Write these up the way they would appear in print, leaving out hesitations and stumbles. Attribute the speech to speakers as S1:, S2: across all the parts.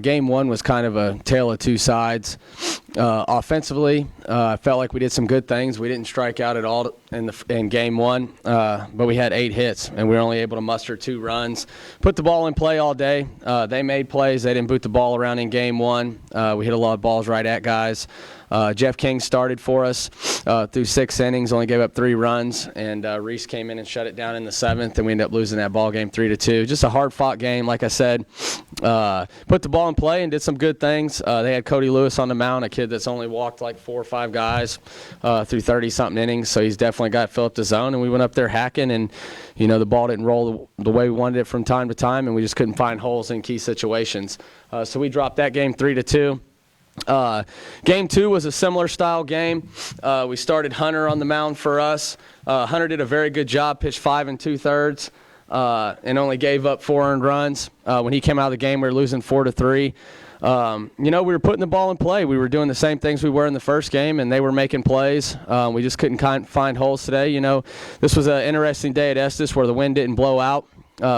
S1: Game one was kind of a tale of two sides. Offensively, I felt like we did some good things. We didn't strike out at all in game one, but we had 8 hits, and we were only able to muster 2 runs. Put the ball in play all day. They made plays. They didn't boot the ball around in game one. We hit a lot of balls right at guys. Jeff King started for us through 6 innings, only gave up 3 runs, and Reese came in and shut it down in the 7th, and we ended up losing that ball game 3-2. Just a hard-fought game, like I said. Put the ball in play and did some good things. They had Cody Lewis on the mound, a kid that's only walked like 4 or 5 guys through 30-something innings, so he's definitely got to fill up the zone, and we went up there hacking, and the ball didn't roll the way we wanted it from time to time, and we just couldn't find holes in key situations. So we dropped that game 3-2. Game 2 was a similar style game. We started Hunter on the mound for us. Hunter did a very good job, pitched 5 2/3, and only gave up 4 earned runs. When he came out of the game, we were losing 4-3. We were putting the ball in play. We were doing the same things we were in the first game, and they were making plays. We just couldn't find holes today. This was an interesting day at Estes where the wind didn't blow out.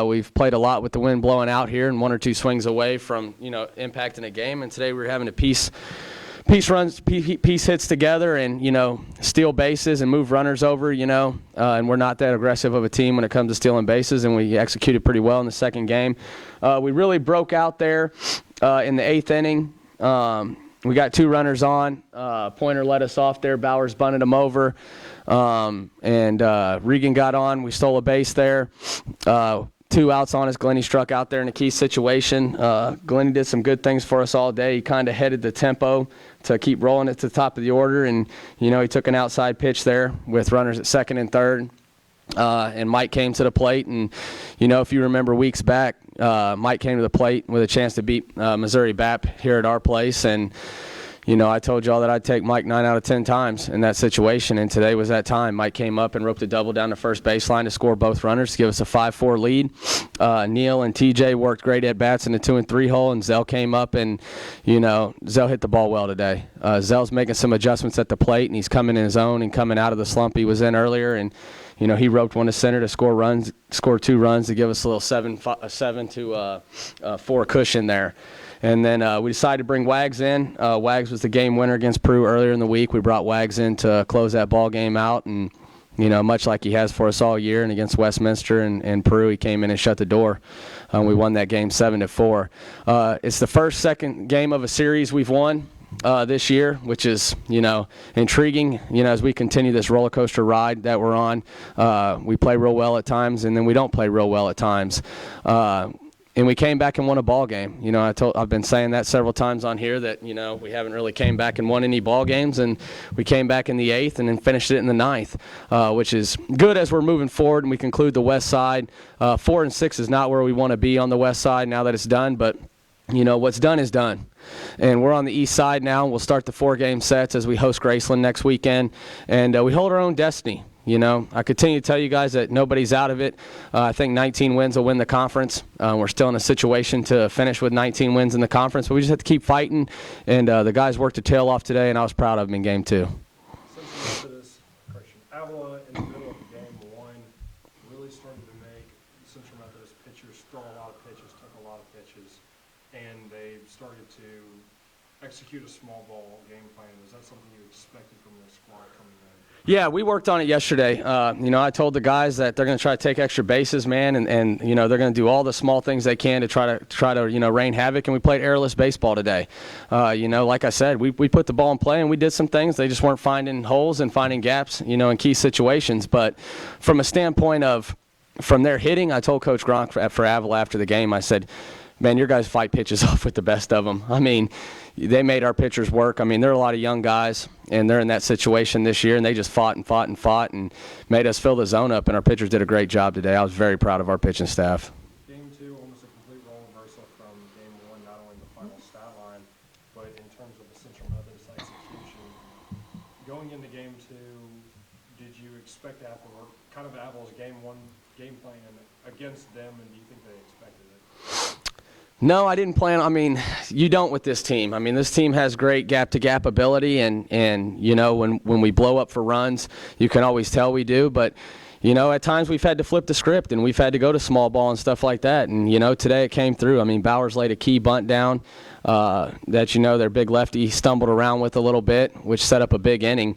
S1: We've played a lot with the wind blowing out here and 1 or 2 swings away from, impacting a game. And today we were having to piece hits together and, steal bases and move runners over, and we're not that aggressive of a team when it comes to stealing bases, and we executed pretty well in the second game. We really broke out there in the 8th inning. We got 2 runners on. Pointer let us off there. Bowers bunted him over. And Regan got on. We stole a base there. 2 outs on us. Glennie struck out there in a key situation. Glennie did some good things for us all day. He kind of headed the tempo to keep rolling it to the top of the order. And, he took an outside pitch there with runners at second and third. And Mike came to the plate. And, if you remember weeks back, Mike came to the plate with a chance to beat Missouri BAP here at our place. And, I told y'all that I'd take Mike 9 out of 10 times in that situation, and today was that time. Mike came up and roped a double down the first baseline to score both runners to give us a 5-4 lead. Neil and TJ worked great at bats in the 2 and 3 hole, and Zell came up and, Zell hit the ball well today. Zell's making some adjustments at the plate, and he's coming in his own and coming out of the slump he was in earlier, and he roped one to center to score 2 runs to give us a little 7-4 cushion there. And then we decided to bring Wags in. Wags was the game winner against Prue earlier in the week. We brought Wags in to close that ball game out. And, much like he has for us all year and against Westminster and Prue, he came in and shut the door. We won that game 7-4. It's the second game of a series we've won this year, which is, intriguing, as we continue this roller coaster ride that we're on. We play real well at times, and then we don't play real well at times. And we came back and won a ball game. I've been saying that several times on here that, we haven't really came back and won any ball games, and we came back in the 8th and then finished it in the 9th, which is good as we're moving forward and we conclude the West Side. 4 and 6 is not where we want to be on the West Side now that it's done, but what's done is done. And we're on the East Side now. We'll start the 4-game sets as we host Graceland next weekend, and we hold our own destiny. I continue to tell you guys that nobody's out of it. I think 19 wins will win the conference. We're still in a situation to finish with 19 wins in the conference, but we just have to keep fighting. And the guys worked their tail off today, and I was proud of them in game 2.
S2: Central Methodist, Avila in the middle of game 1 really started to make Central Methodist pitchers throw a lot of pitches, took a lot of pitches, and they started to execute a small ball game plan. Was that something you expected from your squad coming in?
S1: Yeah, we worked on it yesterday. I told the guys that they're going to try to take extra bases, man, and they're going to do all the small things they can to try to rain havoc. And we played airless baseball today. Like I said, we put the ball in play and we did some things. They just weren't finding holes and finding gaps, in key situations. But from a standpoint of from their hitting, I told Coach Gronk for Avila after the game, I said, man, your guys fight pitches off with the best of them. I mean, they made our pitchers work. I mean, there are a lot of young guys, and they're in that situation this year, and they just fought and made us fill the zone up, and our pitchers did a great job today. I was very proud of our pitching staff.
S2: Game 2, almost a complete role reversal from game 1, not only the final stat line, but in terms of the Central Methodist execution. Going into game 2, did you expect Avila's game 1 game plan against them, and do you think they expected it?
S1: No, I didn't plan. I mean, you don't with this team. I mean, this team has great gap-to-gap ability, and you know, when we blow up for runs, you can always tell we do. But, you know, at times we've had to flip the script, and we've had to go to small ball and stuff like that. And, you know, today it came through. I mean, Bowers laid a key bunt down that, you know, their big lefty stumbled around with a little bit, which set up a big inning.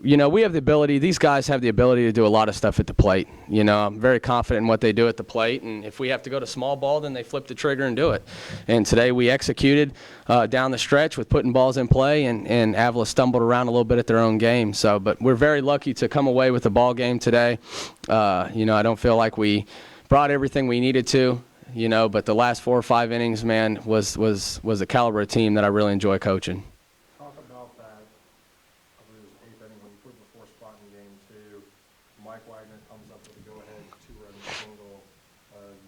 S1: You know, we have the ability, these guys have the ability to do a lot of stuff at the plate. You know, I'm very confident in what they do at the plate, and if we have to go to small ball, then they flip the trigger and do it. And today we executed down the stretch with putting balls in play, and Avila stumbled around a little bit at their own game. So, but we're very lucky to come away with the ball game today. You know, I don't feel like we brought everything we needed to, you know, but the last 4 or 5 innings, man, was a caliber of team that I really enjoy coaching.
S2: Talk about that. I believe it was 8th inning when you put the 4th spot in game 2. Mike Wagner comes up with a go-ahead 2-run single.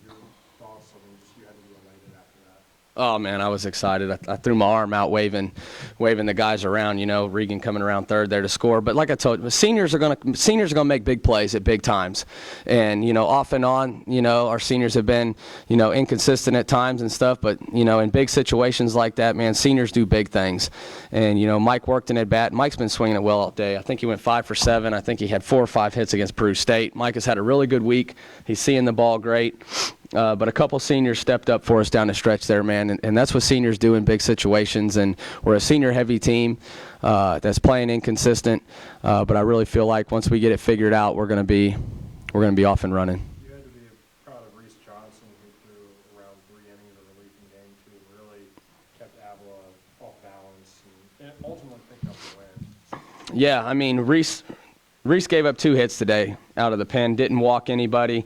S2: Your thoughts? I mean, just you had to be elated after that.
S1: Oh man, I was excited. I threw my arm out, waving the guys around. You know, Regan coming around third there to score. But like I told you, seniors are gonna make big plays at big times, and you know, off and on, you know, our seniors have been, you know, inconsistent at times and stuff. But you know, in big situations like that, man, seniors do big things. And you know, Mike worked an at bat. Mike's been swinging it well all day. I think he went 5 for 7. I think he had 4 or 5 hits against Peru State. Mike has had a really good week. He's seeing the ball great. But a couple seniors stepped up for us down the stretch there, man, and that's what seniors do in big situations. And we're a senior-heavy team that's playing inconsistent. But I really feel like once we get it figured out, we're gonna be off and running.
S2: You had to be proud of Reese Johnson, who threw around 3 innings of relief in game 2, and really kept Avila off balance and ultimately picked up the win.
S1: Yeah, I mean, Reese gave up 2 hits today out of the pen, didn't walk anybody.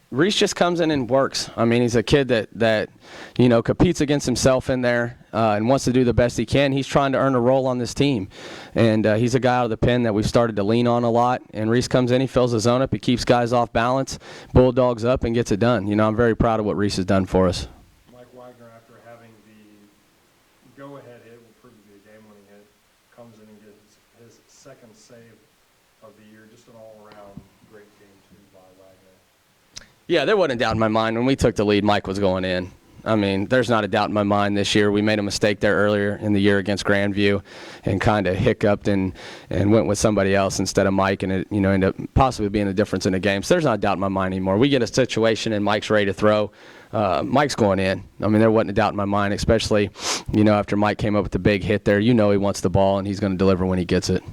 S1: Reese just comes in and works. I mean, he's a kid that you know, competes against himself in there and wants to do the best he can. He's trying to earn a role on this team. And he's a guy out of the pen that we've started to lean on a lot. And Reese comes in, he fills the zone up, he keeps guys off balance, bulldogs up, and gets it done. You know, I'm very proud of what Reese has done for us.
S2: Mike Wagner, after having the go-ahead hit, will prove to be a game-winning hit, comes in and gets his 2nd save of the year. Just an all-around great game, too, by Wagner.
S1: Yeah, there wasn't a doubt in my mind. When we took the lead, Mike was going in. I mean, there's not a doubt in my mind this year. We made a mistake there earlier in the year against Grandview and kind of hiccuped and went with somebody else instead of Mike, and it, you know, ended up possibly being the difference in the game. So there's not a doubt in my mind anymore. We get a situation and Mike's ready to throw. Mike's going in. I mean, there wasn't a doubt in my mind, especially, you know, after Mike came up with the big hit there. You know he wants the ball, and he's going to deliver when he gets it.